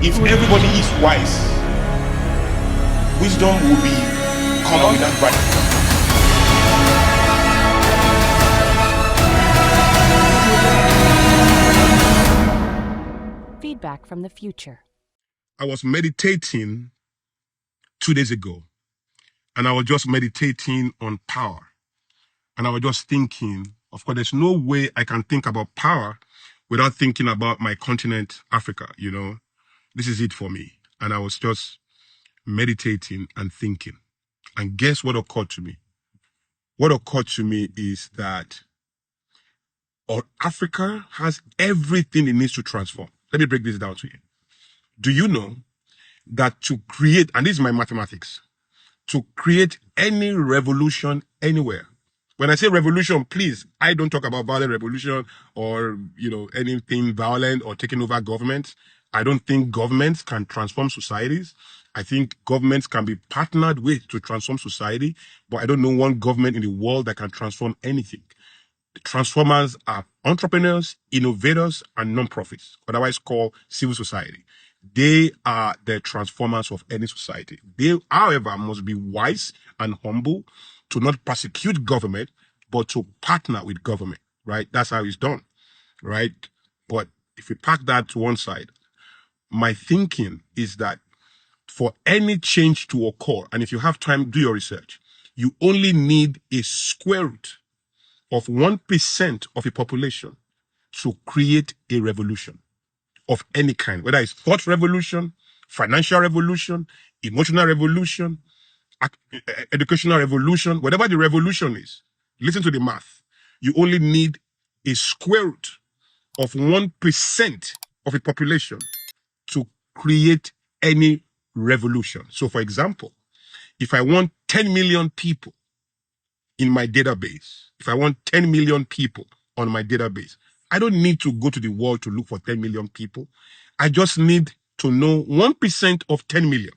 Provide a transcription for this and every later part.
If everybody is wise, wisdom will be common with that right. Feedback from the future. I was meditating 2 days ago, and I was just meditating on power. And I was just thinking, of course, there's no way I can think about power without thinking about my continent, Africa, you know. This is it for me. And I was just meditating and thinking. And guess what occurred to me? What occurred to me is that Africa has everything it needs to transform. Let me break this down to you. Do you know that to create, and this is my mathematics, to create any revolution anywhere. When I say revolution, please, I don't talk about violent revolution or, anything violent or taking over governments. I don't think governments can transform societies. I think governments can be partnered with to transform society, but I don't know one government in the world that can transform anything. The transformers are entrepreneurs, innovators, and non-profits, otherwise called civil society. They are the transformers of any society. They, however, must be wise and humble to not persecute government, but to partner with government, right? That's how it's done, right? But if we pack that to one side, my thinking is that for any change to occur, and if you have time, do your research, you only need a square root of 1% of a population to create a revolution of any kind, whether it's thought revolution, financial revolution, emotional revolution, educational revolution, whatever the revolution is. Listen to the math. You only need a square root of 1% of a population to create any revolution. So, for example, if I want 10 million people in my database, if I want 10 million people on my database, I don't need to go to the world to look for 10 million people. I just need to know 1% of 10 million.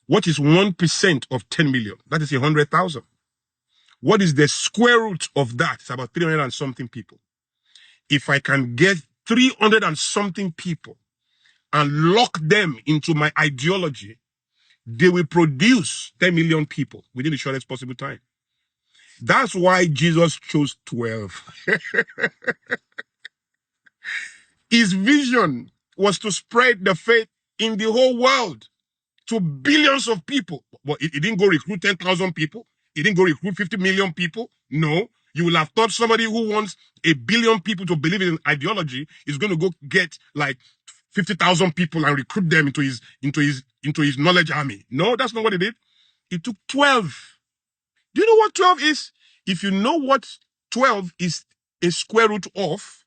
What is 1% of 10 million? That is 100,000. What is the square root of that? It's about 300 and something people. If I can get 300 and something people and lock them into my ideology, they will produce 10 million people within the shortest possible time. That's why Jesus chose 12. His vision was to spread the faith in the whole world to billions of people. But he didn't go recruit 10,000 people. He didn't go recruit 50 million people. No. You will have thought somebody who wants a billion people to believe in an ideology is going to go get like 50,000 people and recruit them into his knowledge army. No, that's not what he did. He took 12. Do you know what 12 is? If you know what 12 is a square root of,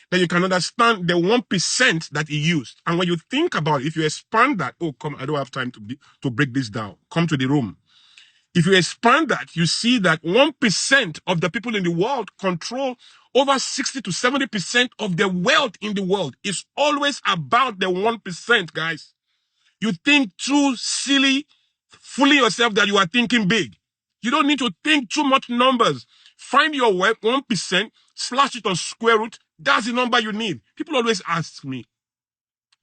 then you can understand the 1% that he used. And when you think about it, if you expand that, I don't have time to break this down. Come to the room. If you expand that, you see that 1% of the people in the world control over 60 to 70% of the wealth in the world. It's always about the 1%, guys. You think too silly, fooling yourself that you are thinking big. You don't need to think too much numbers. Find your 1%, slash it on square root. That's the number you need. People always ask me,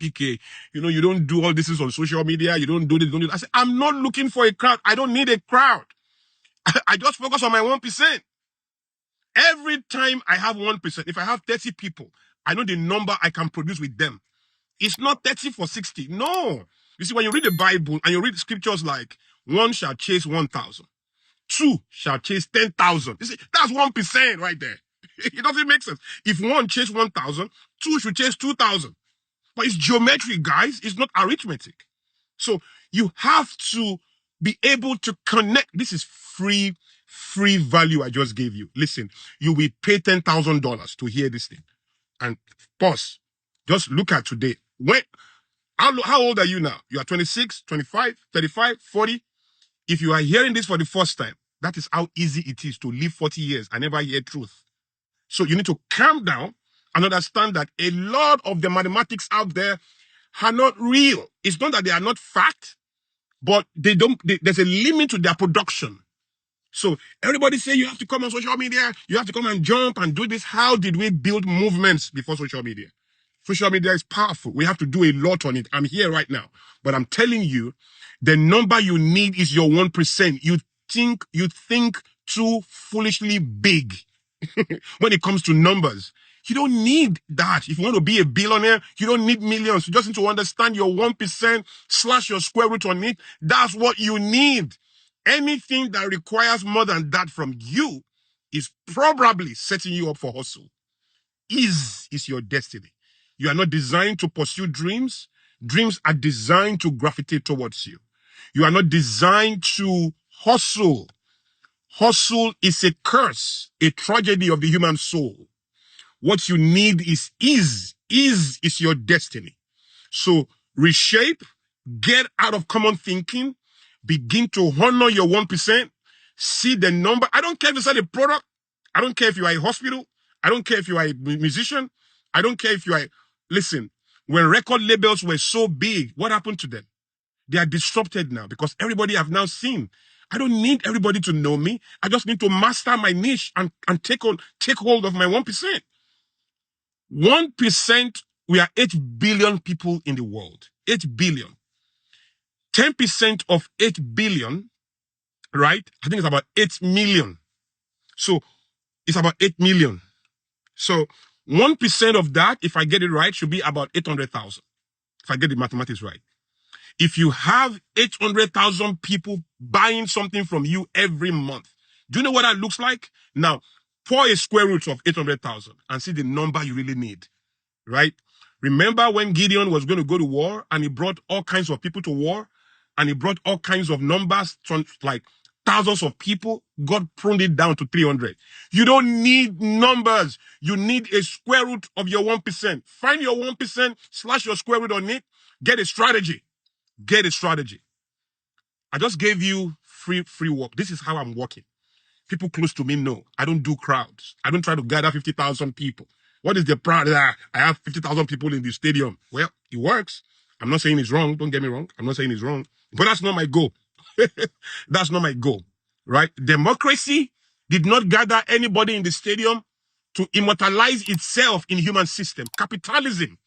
PK, you don't do all this on social media. You don't do this, don't do that. I say, I'm not looking for a crowd. I don't need a crowd. I just focus on my 1%. Every time I have 1%, if I have 30 people, I know the number I can produce with them. It's not 30 for 60. No. You see, when you read the Bible and you read scriptures like 1 shall chase 1,000, 2 shall chase 10,000. You see, that's 1% right there. It doesn't make sense. If 1 chase 1,000, 2 should chase 2,000. But it's geometry, guys. It's not arithmetic. So you have to be able to connect. This is free value I just gave you. Listen, you will pay $10,000 to hear this thing. And pause. Just look at today. How old are you now? You are 26, 25, 35, 40. If you are hearing this for the first time, that is how easy it is to live 40 years and never hear truth. So you need to calm down and understand that a lot of the mathematics out there are not real. It's not that they are not fact, but there's a limit to their production. So everybody say you have to come on social media, you have to come and jump and do this. How did we build movements before social media? Social media is powerful. We have to do a lot on it. I'm here right now. But I'm telling you, the number you need is your 1%. You think too foolishly big when it comes to numbers. You don't need that. If you want to be a billionaire, you don't need millions. You just need to understand your 1% slash your square root on it. That's what you need. Anything that requires more than that from you is probably setting you up for hustle. Is your destiny. You are not designed to pursue dreams. Dreams are designed to gravitate towards you. You are not designed to hustle. Hustle is a curse, a tragedy of the human soul. What you need is ease. Ease is your destiny. So reshape, get out of common thinking, begin to honor your 1%, see the number. I don't care if you sell a product. I don't care if you are a hospital. I don't care if you are a musician. I don't care if you are... Listen, when record labels were so big, what happened to them? They are disrupted now because everybody have now seen. I don't need everybody to know me. I just need to master my niche and take hold of my 1%. 1%, we are 8 billion people in the world. 8 billion. 10% of 8 billion, right? I think it's about 8 million. So it's about 8 million. So 1% of that, if I get it right, should be about 800,000. If I get the mathematics right. If you have 800,000 people buying something from you every month, do you know what that looks like? Now, pour a square root of 800,000 and see the number you really need, right? Remember when Gideon was going to go to war and he brought all kinds of people to war and he brought all kinds of numbers, like thousands of people? God pruned it down to 300. You don't need numbers. You need a square root of your 1%. Find your 1% slash your square root on it. Get a strategy. Get a strategy. I just gave you free work. This is how I'm working. People close to me know. I don't do crowds. I don't try to gather 50,000 people. What is the pride? I have 50,000 people in the stadium. Well, it works. I'm not saying it's wrong. Don't get me wrong. I'm not saying it's wrong. But that's not my goal. That's not my goal, right? Democracy did not gather anybody in the stadium to immortalize itself in human system. Capitalism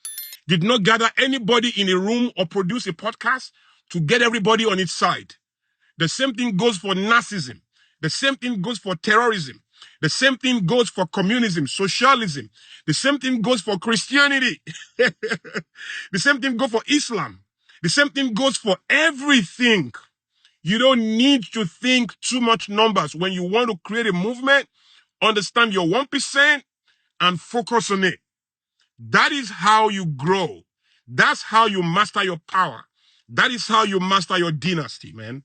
did not gather anybody in a room or produce a podcast to get everybody on its side. The same thing goes for narcissism. The same thing goes for terrorism. The same thing goes for communism, socialism. The same thing goes for Christianity. The same thing goes for Islam. The same thing goes for everything. You don't need to think too much numbers. When you want to create a movement, understand your 1% and focus on it. That is how you grow. That's how you master your power. That is how you master your dynasty, man.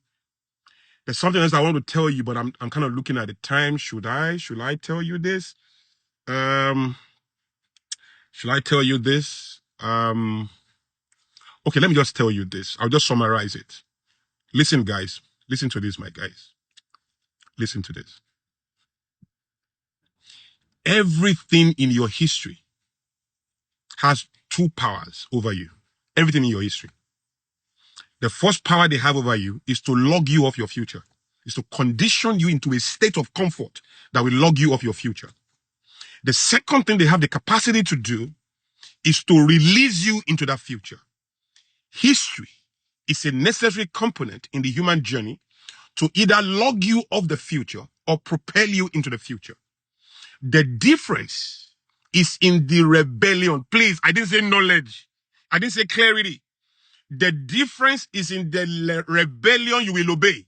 There's something else I want to tell you, but I'm kind of looking at the time. Should I tell you this? Should I tell you this? Okay, let me just tell you this. I'll just summarize it. Listen, guys. Listen to this, my guys. Listen to this. Everything in your history has two powers over you. Everything in your history. The first power they have over you is to log you off your future. Is to condition you into a state of comfort that will log you off your future. The second thing they have the capacity to do is to release you into that future. History is a necessary component in the human journey to either log you off the future or propel you into the future. The difference is in the rebellion. Please, I didn't say knowledge. I didn't say clarity. The difference is in the rebellion you will obey.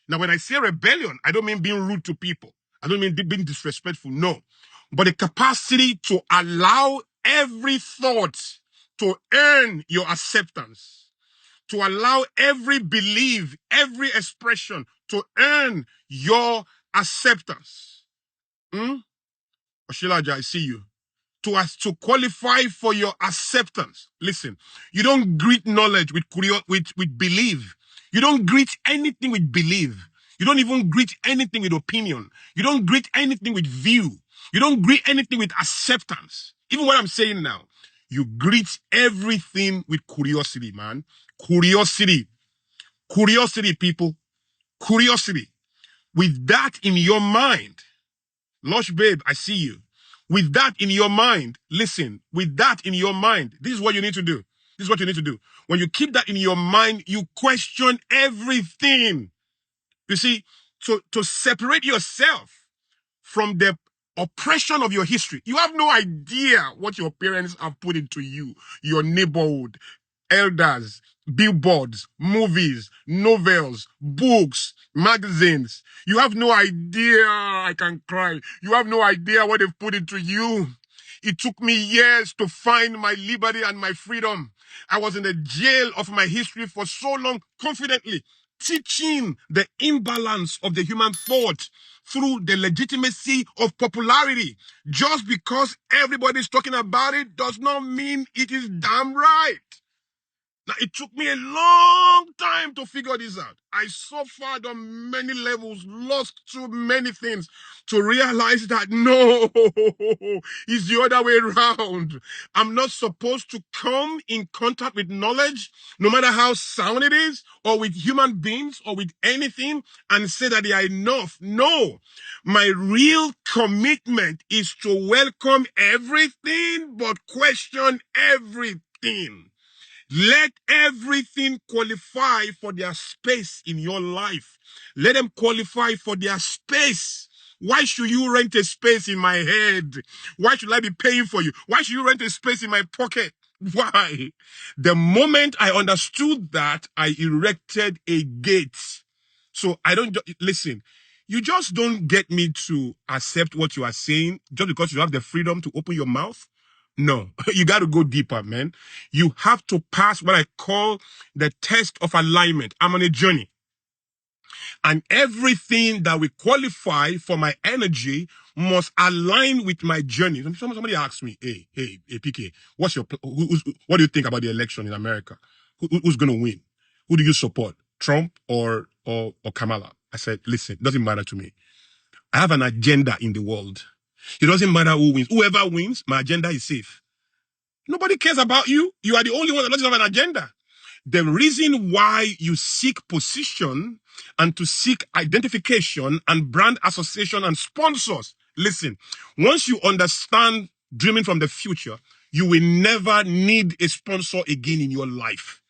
Now, when I say rebellion, I don't mean being rude to people. I don't mean being disrespectful. No. But the capacity to allow every thought to earn your acceptance, to allow every belief, every expression to earn your acceptance. Oshilaja, I see you. To qualify for your acceptance. Listen, you don't greet knowledge with belief. You don't greet anything with belief. You don't even greet anything with opinion. You don't greet anything with view. You don't greet anything with acceptance. Even what I'm saying now, you greet everything with curiosity, man. Curiosity. Curiosity, people. Curiosity. With that in your mind, Lush babe, I see you. With that in your mind, listen, with that in your mind, this is what you need to do. This is what you need to do. When you keep that in your mind, you question everything. You see, to separate yourself from the oppression of your history. You have no idea what your parents have put into you, your neighborhood, elders, billboards, movies, novels, books, magazines. You have no idea. I can cry. You have no idea what they've put into you. It took me years to find my liberty and my freedom. I was in the jail of my history for so long, confidently teaching the imbalance of the human thought through the legitimacy of popularity. Just because everybody's talking about it does not mean it is damn right. Now, it took me a long time to figure this out. I suffered on many levels, lost too many things to realize that no, it's the other way around. I'm not supposed to come in contact with knowledge, no matter how sound it is, or with human beings, or with anything, and say that they are enough. No, my real commitment is to welcome everything, but question everything. Let everything qualify for their space in your life. Let them qualify for their space. Why should you rent a space in my head? Why should I be paying for you? Why should you rent a space in my pocket? Why? The moment I understood that, I erected a gate. So I don't, listen, you just don't get me to accept what you are saying just because you have the freedom to open your mouth. No, you got to go deeper, man. You have to pass what I call the test of alignment. I'm on a journey. And everything that will qualify for my energy must align with my journey. Somebody asked me, hey, PK, what do you think about the election in America? Who's going to win? Who do you support? Trump or Kamala? I said, listen, it doesn't matter to me. I have an agenda in the world. It doesn't matter who wins. Whoever wins, my agenda is safe. Nobody cares about you. You are the only one that doesn't have an agenda. The reason why you seek position and to seek identification and brand association and sponsors. Listen, once you understand dreaming from the future, you will never need a sponsor again in your life.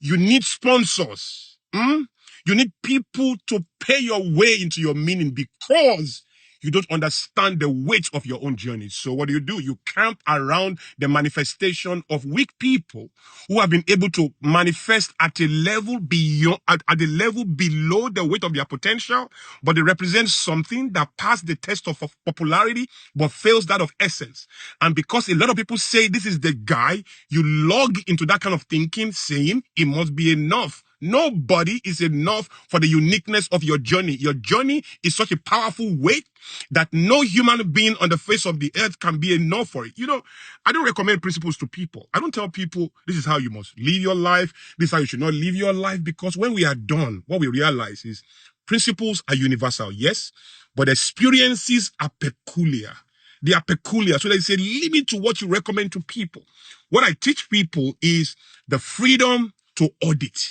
You need sponsors. You need people to pay your way into your meaning because you don't understand the weight of your own journey. So what do? You camp around the manifestation of weak people who have been able to manifest at a level beyond, at the level below the weight of their potential, but they represent something that passed the test of popularity, but fails that of essence. And because a lot of people say this is the guy, you log into that kind of thinking, saying it must be enough. Nobody is enough for the uniqueness of your journey. Your journey is such a powerful weight that no human being on the face of the earth can be enough for it. You know, I don't recommend principles to people. I don't tell people this is how you must live your life. This is how you should not live your life, because when we are done, what we realize is principles are universal, yes, but experiences are peculiar. They are peculiar. So there's a limit to what you recommend to people. What I teach people is the freedom to audit.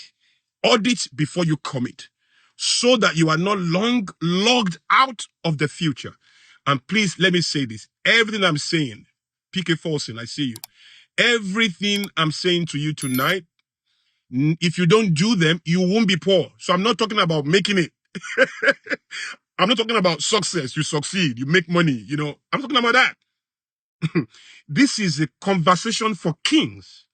Audit before you commit, so that you are not long logged out of the future. And please, let me say this. Everything I'm saying, PK Folsom, I see you. Everything I'm saying to you tonight, if you don't do them, you won't be poor. So I'm not talking about making it. I'm not talking about success. You succeed, you make money, you know. I'm talking about that. This is a conversation for kings.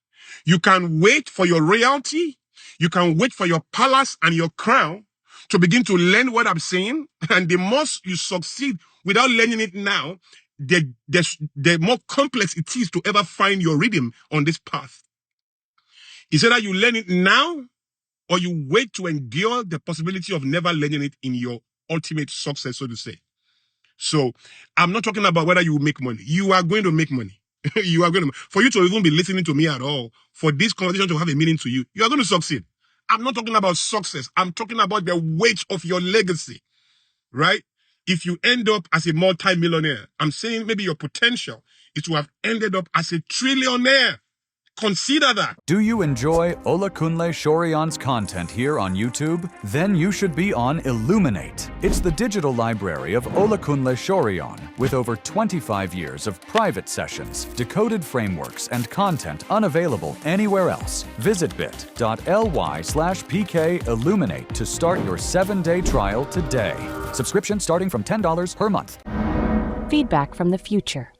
You can wait for your royalty. You can wait for your palace and your crown to begin to learn what I'm saying. And the more you succeed without learning it now, the more complex it is to ever find your rhythm on this path. It's either you learn it now or you wait to endure the possibility of never learning it in your ultimate success, so to say. So I'm not talking about whether you will make money. You are going to make money. You are going to, for you to even be listening to me at all, for this conversation to have a meaning to you, you are going to succeed. I'm not talking about success. I'm talking about the weight of your legacy, right? If you end up as a multi-millionaire, I'm saying maybe your potential is to have ended up as a trillionaire. Consider that. Do you enjoy Olakunle Soriyan's content here on YouTube? Then you should be on Illuminate. It's the digital library of Olakunle Soriyan with over 25 years of private sessions, decoded frameworks, and content unavailable anywhere else. Visit bit.ly/PK Illuminate to start your 7-day trial today. Subscription starting from $10 per month. Feedback from the future.